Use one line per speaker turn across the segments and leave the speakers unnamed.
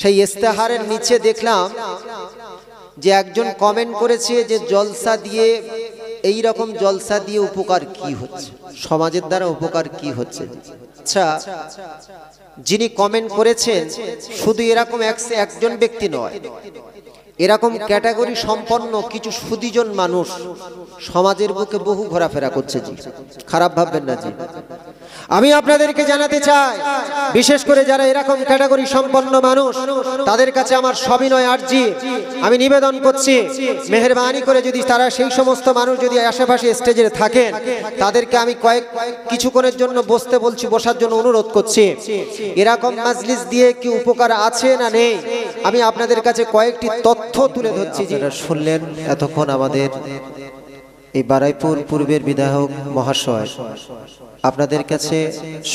সেই ইস্তেহারের নিচে দেখলাম যে একজন কমেন্ট করেছে যে জলসা দিয়ে, এই রকম জলসা দিয়ে উপকার কি হচ্ছে, সমাজের দ্বারা উপকার কি হচ্ছে। আচ্ছা, যিনি কমেন্ট করেছেন শুধু এরকম একজন ব্যক্তি নয়, এরকম ক্যাটাগরি সম্পন্ন কিছু সুদীজন মানুষ সমাজের বুকে বহু ঘোরাফেরা করছে জি, খারাপ ভাববেন না জি। আমি আপনাদেরকে জানাতে চাই, বিশেষ করে যারা এরকম ক্যাটাগরি সম্পন্ন মানুষ, তাদের কাছে আমার সবিনয় আর্জি, আমি নিবেদন করছি, মেহেরবানি করে যদি তারা সেই সমস্ত মানুষ যদি আশেপাশে স্টেজে থাকেন, তাদেরকে আমি কিছুক্ষণের জন্য বসতে বলছি, বসার জন্য অনুরোধ করছি। এরকম মাজলিস দিয়ে কি উপকার আছে না নেই, আমি আপনাদের কাছে কয়েকটি তথ্য তুলে ধরছি। যারা শুনলেন এতক্ষণ আমাদের এই বারাইপুর পূর্বের বিধায়ক মহাশয় আপনাদের কাছে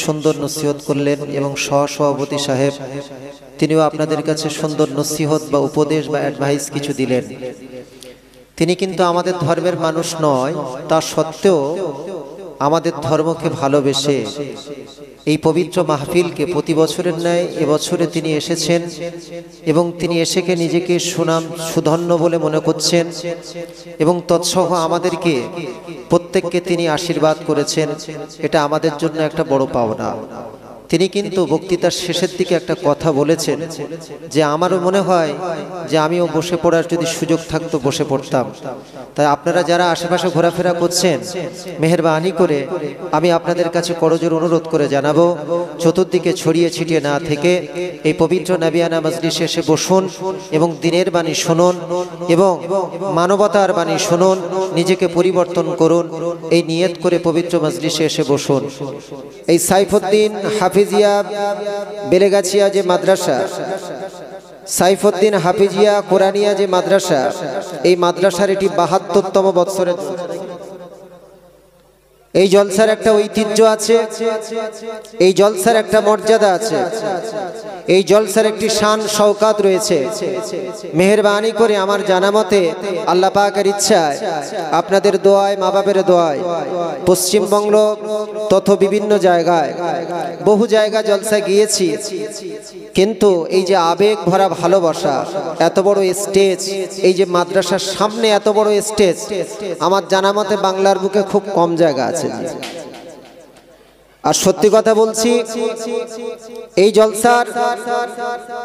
সুন্দর নসিহত করলেন এবং সহসভাপতি সাহেব তিনিও আপনাদের কাছে সুন্দর নসিহত বা উপদেশ বা অ্যাডভাইস কিছু দিলেন। তিনি কিন্তু আমাদের ধর্মের মানুষ নয়, তা সত্ত্বেও আমাদের ধর্মকে ভালোবেসে এই পবিত্র মাহফিলকে প্রতি বছরের ন্যায় এবছরে তিনি এসেছেন এবং তিনি এসেকে নিজেকে সুধন্য বলে মনে করছেন এবং তৎসহ আমাদেরকে প্রত্যেককে তিনি আশীর্বাদ করেছেন। এটা আমাদের জন্য একটা বড় পাওনা। তিনি কিন্তু বক্তৃতার শেষের দিকে একটা কথা বলেছেন যে আমারও মনে হয় যে আমিও বসে পড়ার যদি সুযোগ থাকতো বসে পড়তাম। তাই আপনারা যারা আশেপাশে ঘোরাফেরা করছেন, মেহেরবানি করে আমি আপনাদের কাছে করজোর অনুরোধ করে জানাবো, চতুর্দিকে ছড়িয়ে ছিটিয়ে না থেকে এই পবিত্র নাবিয়ানা মজলিসে এসে বসুন এবং দিনের বাণী শুনুন এবং মানবতার বাণী শুনুন, নিজেকে পরিবর্তন করুন, এই নিয়ত করে পবিত্র মজলিসে এসে বসুন। এই সাইফুদ্দিন হাফিজিয়া বেলেগাছিয়া যে মাদ্রাসা, সাইফুদ্দিন হাফিজিয়া কোরআনিয়া যে মাদ্রাসা, এই মাদ্রাসার এটি ৭২তম বৎসরের এই জলসার একটা ঐতিহ্য আছে, এই জলসার একটা মর্যাদা আছে, এই জলসার একটি শান শওকাত রয়েছে। মেহেরবানি করে আমার জানা মতে আল্লাহ পাকের ইচ্ছায়, আপনাদের দোয়ায়, মা বাপের দোয়ায় পশ্চিমবঙ্গ তথা বিভিন্ন জায়গায় বহু জায়গা জলসা গিয়েছি, কিন্তু এই যে আবেগ ভরা ভালোবাসা, এত বড় স্টেজ, এই যে মাদ্রাসার সামনে এত বড় স্টেজ, আমার জানা মতে বাংলার বুকে খুব কম জায়গা আছে। আর সত্যি কথা বলছি, এই জলসার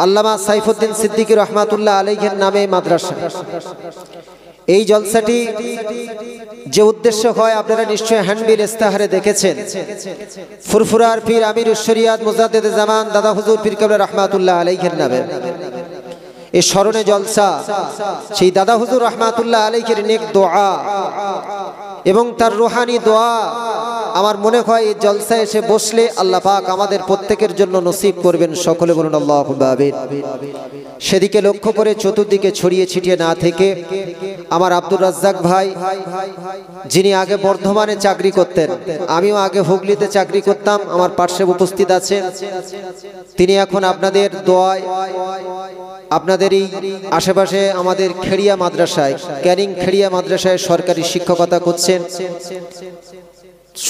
আল্লামা সাইফুদ্দিন সিদ্দিকী রহমাতুল্লাহ আলাইহির নামে মাদ্রাসা, এই জলসাটি যে উদ্দেশ্য হয় আপনারা নিশ্চয়ই হ্যান্ডবিল ইস্তেহারে দেখেছেন। ফুরফুরার পীর আমিরুশ শরিয়াত মুজাদ্দিদে জামান দাদা হুজুর পীর কেবলা রহমাতুল্লাহ আলাইহির নামে এই স্মরণে জলসা, সেই দাদা হুজুর রহমাতুল্লাহ আলাইহির নেক দোয়া এবং তার রুহানি দোয়া আমার মনে হয় এই জলসায় এসে বসলে আল্লাহ পাক আমাদের প্রত্যেকের জন্য নসিব করবেন। সকলে বলুন আল্লাহুম্মা আমিন। সেদিকে লক্ষ্য করে চতুর্দিকে ছড়িয়ে ছিটিয়ে না থেকে আমার আব্দুর রাজ্জাক ভাই, যিনি আগে বর্ধমানে চাকরি করতেন, আমিও আগে হুগলিতে চাকরি করতাম, আমার পার্শ্বে উপস্থিত আছেন, তিনি এখন আপনাদের দোয়ায় আপনাদের এই আশেপাশে আমাদের খেড়িয়া মাদ্রাসায়, ক্যানিং খেড়িয়া মাদ্রাসায় সরকারি শিক্ষকতা করছেন।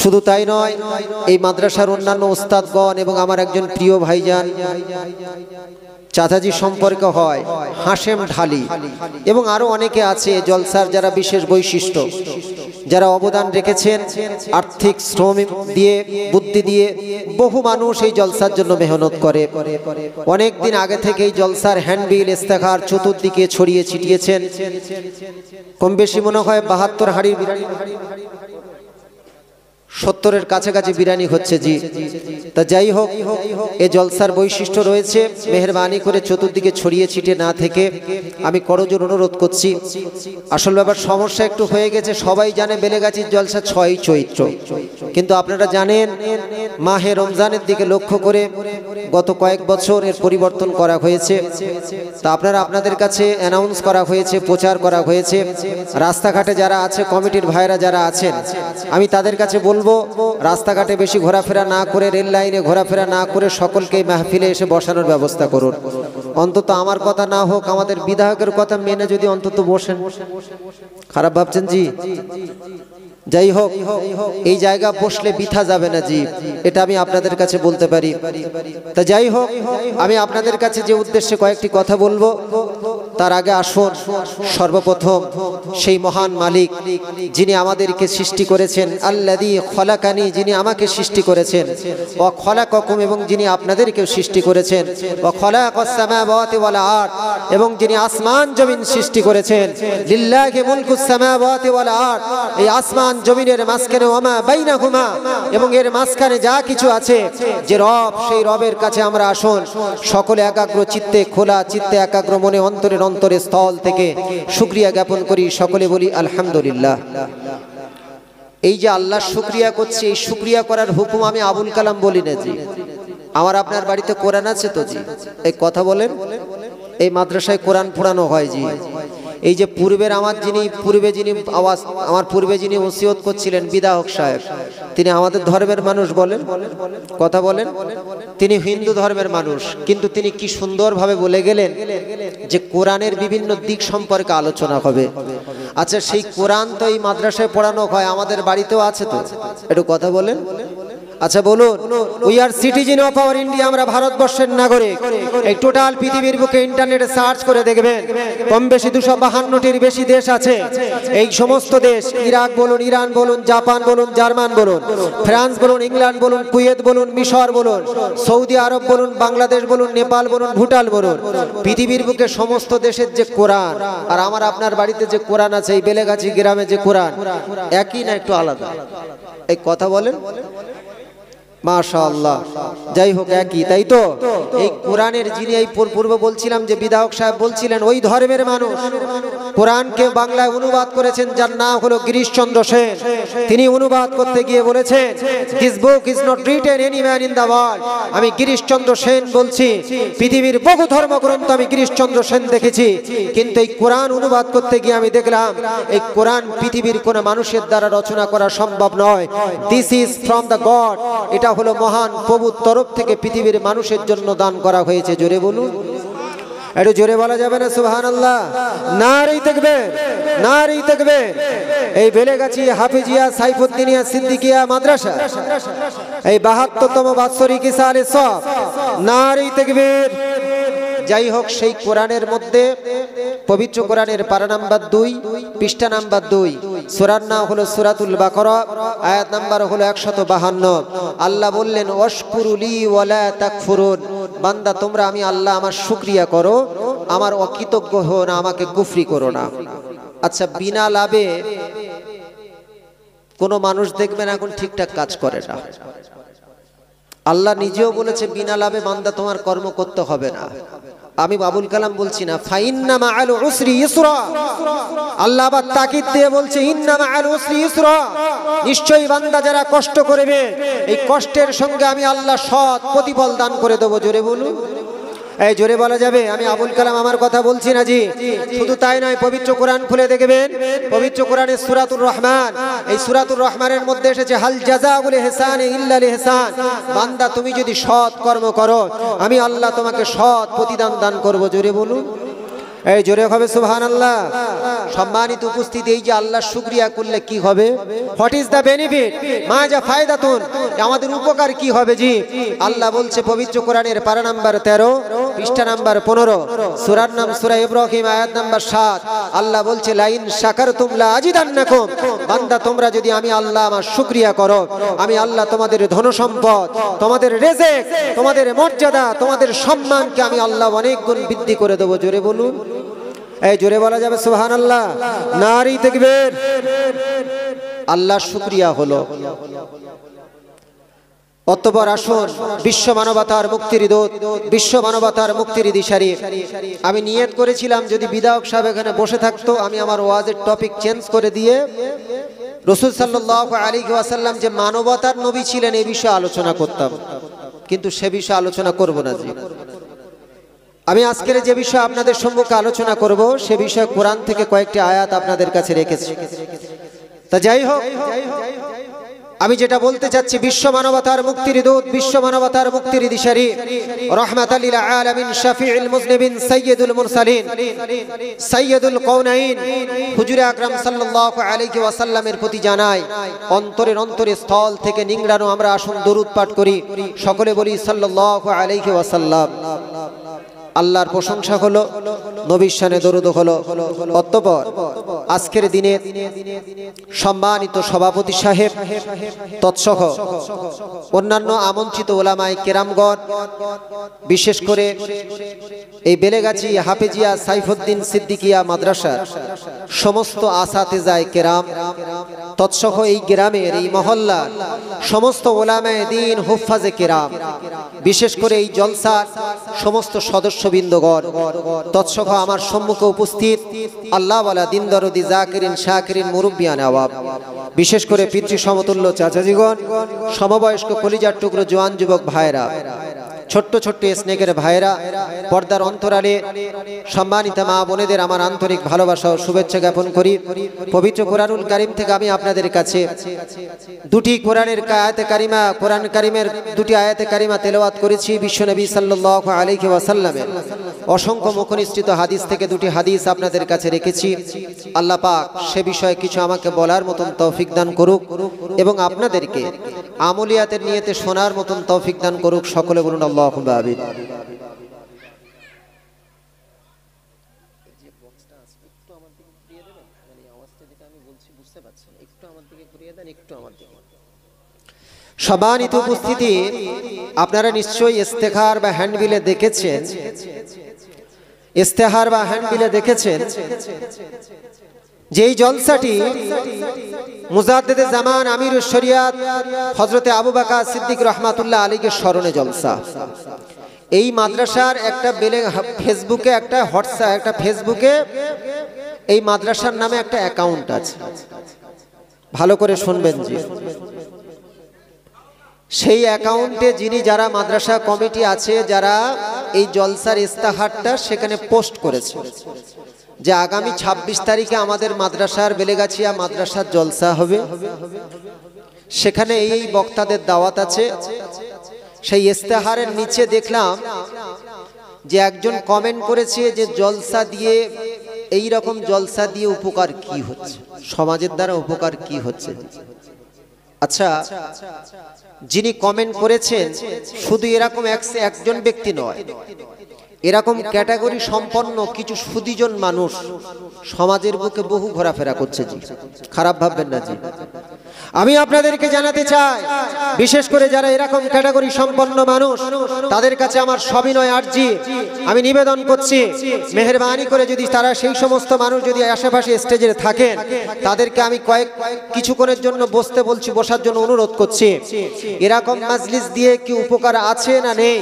শুধু তাই নয়, এই মাদ্রাসার অন্যান্য ওস্তাদগণ এবং আমার একজন প্রিয় ভাইজান চাচাজি সম্পর্ক হয় হাশেম ঢালি এবং আরো অনেকে আছে জলসার যারা বিশেষ বৈশিষ্ট্য, যারা অবদান রেখেছেন আর্থিক শ্রম দিয়ে, বুদ্ধি দিয়ে। বহু মানুষ এই জলসার জন্য মেহনত করে, অনেক দিন আগে থেকে এই জলসার হ্যান্ডবিল ইস্তেখার চতুর্দিকে ছড়িয়ে ছিটিয়েছেন। কম বেশি মনে হয় ৭২ হাঁড়ির ৭০-এর কাছাকাছি বিরিয়ানি হচ্ছে জি। তা যাই হোক, এ জলসার বৈশিষ্ট্য রয়েছে। মেহেরবানি করে চতুর্দিকে ছড়িয়ে ছিটিয়ে না থেকে আমি করজোর অনুরোধ করছি। আসল ব্যাপার সমস্যা একটু হয়ে গেছে, সবাই জানে বেলেগাছির জলসা ৬ চৈত্র, কিন্তু আপনারা জানেন মাহে রমজানের দিকে লক্ষ্য করে গত কয়েক বছর এর পরিবর্তন করা হয়েছে। তা আপনারা আপনাদের কাছে অ্যানাউন্স করা হয়েছে, প্রচার করা হয়েছে। রাস্তাঘাটে যারা আছে, কমিটির ভাইরা যারা আছেন, আমি তাদের কাছে বলবো রাস্তাঘাটে বেশি ঘোরাফেরা না করে, রেল লাইনে ঘোরাফেরা না করে সকলকে মাহফিলে এসে বসানোর ব্যবস্থা করুন। অন্তত আমার কথা না হোক, আমাদের বিধায়কের কথা মেনে যদি অন্তত বসেন। খারাপ ভাবছেন জি? যাই হোক, এই জায়গা বসলে বিথা যাবে না জি, এটা আমি আপনাদের কাছে বলতে পারি। তা যাই হোক, আমি আপনাদের কাছে যে উদ্দেশ্যে কয়েকটি কথা বলবো, তার আগে আসুন সর্বপ্রথম সেই মহান মালিক যিনি আমাদেরকে সৃষ্টি করেছেন, আল্লাযী খলাকানি, যিনি আমাকে সৃষ্টি করেছেন, ওয়া খলাকাকুম, এবং যিনি আপনাদেরকেও সৃষ্টি করেছেন, ওয়া খলাকাস সামাওয়াতি ওয়াল আরদ, এবং যিনি আসমান জমিন সৃষ্টি করেছেন। লিল্লাহি মুলকুস সামাওয়াতি ওয়াল আরদ, এই আসমান জমিনের মাঝখানে, ওমা বাইনাহুমা, এবং এর মাঝখানে যা কিছু আছে, যে রব, সেই রবের কাছে আমরা আসুন সকলে একাগ্র চিত্তে, খোলা চিত্তে, একাগ্র মনে, অন্তরের অন্তরে স্থল থেকে শুকরিয়া জ্ঞাপন করি। সকলে বলি আলহামদুলিল্লাহ। এই যে আল্লাহর শুকরিয়া করছি, এই শুকরিয়া করার হুকুম আমি আবুল কালাম বলি না জি। আমার আপনার বাড়িতে কোরআন আছে তো জি? এই কথা বলেন, এই মাদ্রাসায় কোরআন পড়ানো হয় জি। এই যে পূর্বের আমার পূর্বে যিনি ওসিয়ত করছিলেন বিদাহক সাহেব, তিনি আমাদের ধর্মের মানুষ বলেন, কথা বলেন, তিনি হিন্দু ধর্মের মানুষ, কিন্তু তিনি কি সুন্দরভাবে বলে গেলেন যে কোরআনের বিভিন্ন দিক সম্পর্কে আলোচনা হবে। আচ্ছা, সেই কোরআন তো এই মাদ্রাসায় পড়ানো হয়, আমাদের বাড়িতেও আছে তো, একটু কথা বলেন। আচ্ছা বলুন, we are citizen of our India, আমরা ভারতবর্ষের নাগরিক। এই টোটাল পৃথিবীর বুকে ইন্টারনেটে সার্চ করে দেখবেন, কম বেশি 252টির বেশি দেশ আছে। এই সমস্ত দেশ, ইরাক বলুন, ইরান বলুন, জাপান বলুন, জার্মান বলুন, ফ্রান্স বলুন, ইংল্যান্ড বলুন, কুয়েত বলুন, মিশর বলুন, সৌদি আরব বলুন, বাংলাদেশ বলুন, নেপাল বলুন, ভুটান বলুন, পৃথিবীর বুকে সমস্ত দেশের যে কোরআন আর আমার আপনার বাড়িতে যে কোরআন আছে, এই বেলেগাছি গ্রামে যে কোরআন, একই না একটু আলাদা? এই কথা বলেন। মাশাআল্লাহ, যাই হোক একই, তাই তো? এই কোরআনের যিনি, এই পূর্ব বলছিলাম যে বিধায়ক সাহেব বলছিলেন, ওই ধর্মের মানুষ কোরআনকে বাংলায় অনুবাদ করেছেন, যার নাম হলো গিরিশচন্দ্র সেন। তিনি অনুবাদ করতে গিয়ে বলেছেন, this book is not written any man in the world. আমি গিরিশচন্দ্র সেন বলছি, পৃথিবীর বহু ধর্মগ্রন্থ আমি গিরিশচন্দ্র সেন দেখেছি, কিন্তু এই কোরআন অনুবাদ করতে গিয়ে আমি দেখলাম এই কোরআন পৃথিবীর কোনো মানুষের দ্বারা রচনা করা সম্ভব নয়। This is from the god, এটা হলো মহান প্রভুর তরফ থেকে পৃথিবীর মানুষের জন্য দান করা হয়েছে। জোরে বলুন, একটু জোরে বলা যাবে না সুবহানাল্লাহ? নারী তাকবীর, নারী তাকবীর। এই বেলেগাছি হাফিজিয়া সাইফুদ্দিনিয়া সিদ্দিকিয়া মাদ্রাসা এই 72তম বাৎসরিক ইসালে সব, নারী তাকবীর। যাই হোক, সেই কোরআনের মধ্যে, পবিত্র কোরআনের পারা নাম্বার 2, পৃষ্ঠা নাম্বার 2, সূরার নাম হলো সূরাতুল বাকারা, আয়াত নাম্বার হলো 152। আল্লাহ বললেন, ওয়াশকুরুলি ওয়ালা তাকফুরুন, বান্দা তোমরা আমি আল্লাহ আমার শুকরিয়া করো, আমার অকৃতজ্ঞ হও না, আমাকে কুফরি করো না। আচ্ছা, বিনা লাভে কোনো মানুষ দেখবেন এখন ঠিকঠাক কাজ করে না। আল্লাহ নিজেও বলেছে, বিনা লাভে বান্দা তোমার কর্ম করতে হবে না। আমি আবুল কালাম বলছি না। ফাইন্না মাআল উসরি ইসরা, আল্লাহ আবার তাকিদ দিয়ে বলছে, ইন্না মাআল উসরি ইসরা, নিশ্চয়ই বান্দা যারা কষ্ট করবে, এই কষ্টের সঙ্গে আমি আল্লাহ সৎ প্রতিফল দান করে দেবো। জোরে বলুন, এই জোরে বলা যাবে? আমি আবুল কালাম আমার কথা বলছি না জি। শুধু তাই নয়, পবিত্র কোরআন খুলে দেখবেন, পবিত্র কোরআনের সূরাতুর রহমান, এই সূরাতুর রহমানের মধ্যে এসেছে, হাল জাযাউল ইহসানি ইল্লাল ইহসান, বান্দা তুমি যদি সৎ কর্ম করো, আমি আল্লাহ তোমাকে সৎ প্রতিদান দান করব। জোরে বলুন, এই জোরে হবে সুবহানাল্লাহ। সম্মানিত উপস্থিতি, এই যে আল্লাহর শুকরিয়া করলে কি হবে? হোয়াট ইজ দ্য বেনিফিট, মা যা ফায়দাতুন, আমাদের উপকার কি হবে জি? আল্লাহ বলছে পবিত্র কোরআনের পারা নাম্বার 13, পৃষ্ঠা নাম্বার 15, সূরার নাম সূরা ইব্রাহিম, আয়াত নাম্বার 7। আল্লাহ বলছে, লাইন শাকারতুম লা আজিদান্নাকুম, বান্দা তোমরা যদি আমি আল্লাহ আমার শুকরিয়া করো, আমি আল্লাহ তোমাদের ধন সম্পদ, তোমাদের রিজিক, তোমাদের মর্যাদা, তোমাদের সম্মানকে আমি আল্লাহ অনেক গুণ বৃদ্ধি করে দেবো। জোরে বলুন, এই জোরে বলা যাবে সুবহানাল্লাহ? নারী তাকবীর। আল্লাহ শুকরিয়া হলো। অতঃপর আসুন বিশ্ব মানবতার মুক্তির দূত, বিশ্ব মানবতার মুক্তির দিশারি। আমি নিয়ত করেছিলাম যদি বিধায়ক সাহেব এখানে বসে থাকতো, আমি আমার ওয়াজের টপিক চেঞ্জ করে দিয়ে রাসূল সাল্লাল্লাহু আলাইহি ওয়াসাল্লাম যে মানবতার নবী ছিলেন এই বিষয়ে আলোচনা করতাম, কিন্তু সে বিষয়ে আলোচনা করব না জি। আমি আজকের যে বিষয় আপনাদের সম্মুখে আলোচনা করব, সে বিষয়ে কোরআন থেকে কয়েকটি আয়াত আপনাদের কাছে রেখেছি। তা যাই হোক, আমি যেটা বলতে চাচ্ছি, বিশ্ব মানবতার মুক্তির দূত, বিশ্ব মানবতার মুক্তির দিশারি, রাহমাতাল লিল আলামিন, শাফিউল মুজনিবিন, সাইয়্যিদুল মুরসালিন, সাইয়্যিদুল কাউনাইন হুজুরে আকরাম সাল্লাল্লাহু আলাইহি ওয়াসাল্লামের প্রতি জানাই অন্তরের স্থল থেকে নিংড়ানো আমরা আসুন দরুদ পাঠ করি। সকলে বলি সাল্লাল্লাহু আলাইহি ওয়াসাল্লাম। আল্লাহর প্রশংসা হলো, নবীর শানে দরুদ হলো। অতঃপর আজকের দিনে সম্মানিত সভাপতি সাহেব তৎসহ অন্যান্য আমন্ত্রিত ওলামায়ে কেরামগণ, বিশেষ করে এই বেলেগাছি হাফেজিয়া সাইফুদ্দিন সিদ্দিকিয়া মাদ্রাসার সমস্ত আসাতেজায়ে কেরাম, তৎসহ এই গ্রামের এই মহল্লার সমস্ত ওলামায়ে দ্বীন, হুফাজে কেরাম, বিশেষ করে এই জলসার সমস্ত সদস্যবৃন্দগণ, তৎসহ আমার সম্মুখে উপস্থিত আল্লাহওয়ালা দিন দরদি জাকিরিন শাকিরিন মুরব্বিয়ান আওয়াব, বিশেষ করে পিতৃ সমতুল্য চাচাজিগণ, সমবয়স্ক কলিজার টুকরো জওয়ান যুবক ভাইরা, ছোট্ট ছোট্ট স্নেকের ভাইরা, পর্দার অন্তরালে সম্মানিত মা বোনেদের আমার আন্তরিক ভালোবাসা ও শুভেচ্ছা জ্ঞাপন করি। পবিত্র কোরআনুল কারীম থেকে আমি আপনাদের কাছে দুটি কোরআনের আয়াতে কারিমা, কোরআন কারীমের দুটি আয়াতে কারিমা তেলাওয়াত করেছি। বিশ্বনবী সাল্লাল্লাহু আলাইহি ওয়াসাল্লামের অসংখ্য মুখনিসৃত হাদিস থেকে দুটি হাদিস আপনাদের কাছে রেখেছি। আল্লাহ পাক সে বিষয়ে কিছু আমাকে বলার মতন তৌফিক দান করুক এবং আপনাদেরকে আমলিয়াতের নিয়তে শোনার মতন তৌফিক দান করুক। সকলে বলুন আল্লাহুম্মা আমিন। সম্মানিত উপস্থিতি, আপনারা নিশ্চয়ই ইস্তেখার বা হ্যান্ডবিলে দেখেছেন, ইস্তেহার বা হ্যান্ডবিলে দেখেছেন যে এই জলসাটি মুজাদ্দিদে জামান আমিরুশ শরিয়াত হযরতে আবু বকর সিদ্দিক রাহমাতুল্লাহ আলাইহির স্মরণে জলসা। এই মাদ্রাসার একটা ফেসবুকে, একটা হোয়াটসঅ্যাপ, একটা ফেসবুকে এই মাদ্রাসার নামে একটা অ্যাকাউন্ট আছে, ভালো করে শুনবেন জি। সেই অ্যাকাউন্টে যিনি, যারা মাদ্রাসা কমিটি আছে, যারা এই জলসার ইস্তেহারটা সেখানে পোস্ট করেছে যে আগামী 26 তারিখে আমাদের মাদ্রাসার বেলেগাছিয়া মাদ্রাসার জলসা হবে, সেখানে এই বক্তাদের দাওয়াত আছে। সেই ইস্তেহারের নিচে দেখলাম যে একজন কমেন্ট করেছে যে জলসা দিয়ে, এই রকম জলসা দিয়ে উপকার কি হচ্ছে, সমাজের দ্বারা উপকার কি হচ্ছে। আচ্ছা, যিনি কমেন্ট করেছেন শুধু এরকম একজন ব্যক্তি নয়, এরকম ক্যাটাগরি সম্পন্ন কিছু সুদীজন মানুষ সমাজের বুকে বহু ঘোরাফেরা করছে জি, খারাপ ভাববেন না জি। আমি আপনাদেরকে জানাতে চাই, বিশেষ করে যারা এরকম ক্যাটাগরি সম্পন্ন মানুষ, তাদের কাছে আমার সবিনয় আর্জি, আমি নিবেদন করছি, মেহেরবানি করে যদি তারা সেই সমস্ত মানুষ যদি আশেপাশে স্টেজে থাকেন, তাদেরকে আমি কিছুক্ষণের জন্য বসতে বলছি, বসার জন্য অনুরোধ করছি। এরকম মাজলিস দিয়ে কি উপকার আছে না নেই,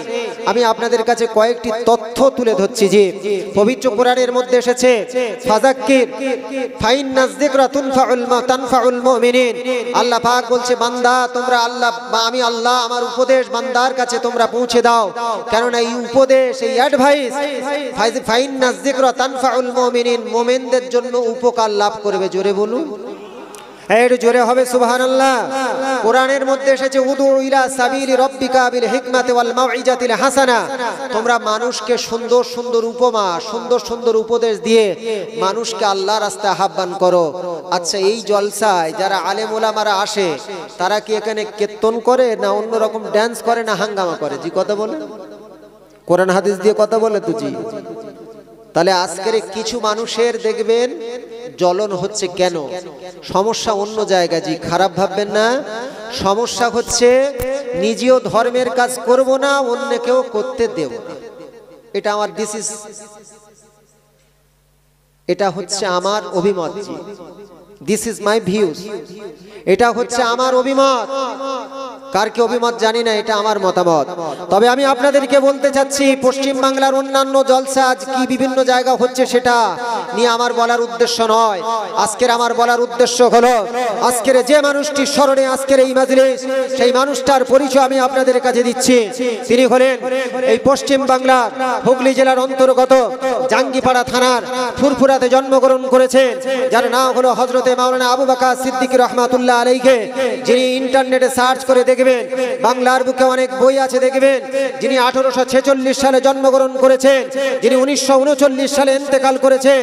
আমি আপনাদের কাছে কয়েকটি তথ্য তুলে ধরছি। যে পবিত্র কোরআনের মধ্যে এসেছে, ফাযাক্কির ফাইন্নাজ যিকরা তানফাউল মুমিনিন। আল্লাহ পাক বলছে, বান্দা তোমরা আল্লাহ বা আমি আল্লাহ আমার উপদেশ বান্দার কাছে তোমরা পৌঁছে দাও, কেননা এই উপদেশ, এই অ্যাডভাইস, ফাইন্নাজ যিকরা তানফাউল মুমিনিন, মুমিনদের জন্য উপকার লাভ করবে। জোরে বলুন, এর জোরে হবে সুবহানাল্লাহ। কোরআনের মধ্যে এসেছে, উদু ইলা সাবিলি রাব্বিকা বিল হিকমাতি ওয়াল মাউইজাতিল হাসানা। তোমরা মানুষকে সুন্দর সুন্দর উপমা, সুন্দর সুন্দর উপদেশ দিয়ে মানুষকে আল্লাহর রাস্তায় আহ্বান করো। আচ্ছা, এই জলসায় যারা আলেম ওলামারা আসে, তারা কি এখানে কীর্তন করে না অন্য রকম ডান্স করে না হাঙ্গামা করে? জি কথা বলে, কোরআন হাদিস দিয়ে কথা বলে তো জি। তাহলে আজকের কিছু মানুষের দেখবেন জ্বলন হচ্ছে কেন, সমস্যা অন্য জায়গা জি, খারাপ ভাববেন না। সমস্যা হচ্ছে নিজেও ধর্মের কাজ করব না, অন্যকেও করতে দেব না। এটা আমার এটা হচ্ছে আমার অভিমত জি, দিস ইজ মাই ভিউজ। এটা হচ্ছে আমার অভিমত, কার কি অভিমত জানি না, এটা আমার মতামত। তবে আমি আপনাদেরকে বলতে চাচ্ছি, পশ্চিম বাংলার অন্যান্য জলসা আজ কি বিভিন্ন জায়গা হচ্ছে সেটা নিয়ে আমার বলার উদ্দেশ্য নয়। আজকের আমার বলার উদ্দেশ্য হলো, আজকের যে মানুষটির স্মরণে আজকের এই মাজলিস, সেই মানুষটার পরিচয় আমি আপনাদের কাছে দিচ্ছি। তিনি হলেন এই পশ্চিম বাংলার হুগলি জেলার অন্তর্গত জাঙ্গিপাড়া থানার ফুরফুরাতে জন্মগ্রহণ করেছেন, যার নাম হলো হযরত হযরতে মাওলানা আবু বকর সিদ্দিকী রহমাতুল্লাহ আলাইহি, যিনি ইন্টারনেটে সার্চ করে দেখবেন, বাংলার বুকে অনেক বই আছে দেখবেন, যিনি 1846 সালে জন্মগ্রহণ করেছেন, যিনি 1939 সালে ইন্তেকাল করেছেন,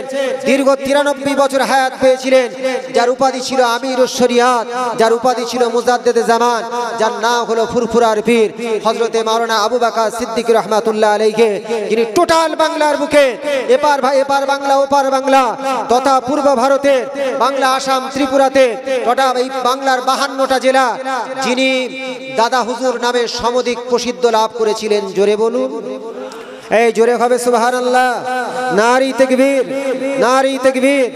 দীর্ঘ 93 বছর হায়াত পেয়েছিলেন, যার উপাধি ছিল আমিরুশ শরিয়াত, যার উপাধি ছিল মুজাদ্দেদে জামান, যার নাম হলো ফুরফুরার পীর হযরতে মাওলানা আবু বকর সিদ্দিকী রহমাতুল্লাহ আলাইহি, যিনি টোটাল বাংলার বুকে এপার বাংলা ওপার বাংলা তথা পূর্ব ভারতের বাংলা, আসাম, ত্রিপুরাতে তথা এই বাংলার 52টা জেলা যিনি দাদা হুজুর নামে সমধিক প্রসিদ্ধ লাভ করেছিলেন। জোরে বলুন, এই জোরে হবে সুবহানাল্লাহ, নারী তাকবীর, নারী তাকবীর।